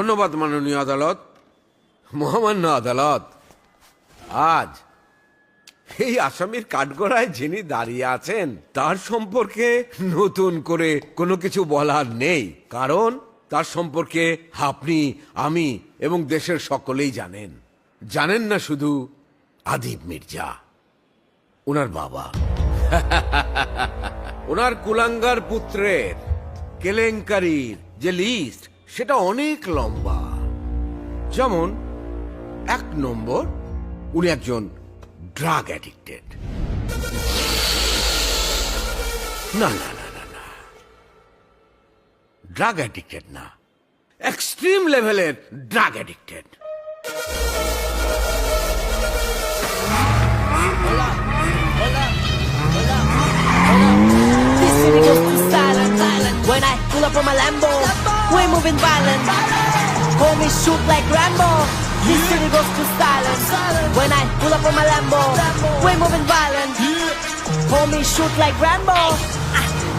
ধন্যবাদ মাননীয় আদালত, মহামান্য আদালত। আজ এই আসামির কাঠগড়ায় যিনি দাঁড়িয়ে আছেন তার সম্পর্কে নতুন করে কোনো কিছু বলার নেই, কারণ তার সম্পর্কে আপনি, আমি এবং দেশের সকলেই জানেন। জানেন না শুধু আদিব মির্জা, ওনার বাবা। ওনার কুলাঙ্গার পুত্রের কেলেঙ্কারির যে লিস্ট সেটা অনেক লম্বা। যেমন 1 নম্বর, উনি একজন ড্রাগ অ্যাডিক্টেড। না না না না না, ড্রাগ অ্যাডিক্টেড না, এক্সট্রিম লেভেলের drug addicted. This city goes too silent when I pull up on my Lambo. We're moving violent. Call me shoot like Rambo. This city goes too silent when I pull up on my Lambo. We're moving violent. Call me shoot like Rambo.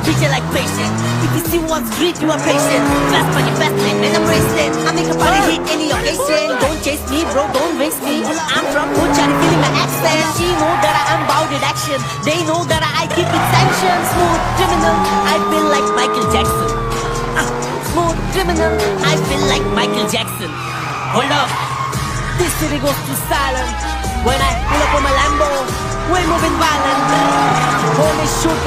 Treat you like patient. If you see one street, you are patient. Fast on your fast lane, and I'm racing. I make a party hit any occasion. Don't chase me, bro, don't race me. I'm from Puchari, feeling my accent. She know that I'm bout it action. They know that I keep it sanctioned. Smooth criminal, I feel like Michael Jackson. Smooth criminal, I feel like Michael Jackson. Hold up, this city goes too silent when I pull up on my Lambo. We're moving violent. Call me shoot.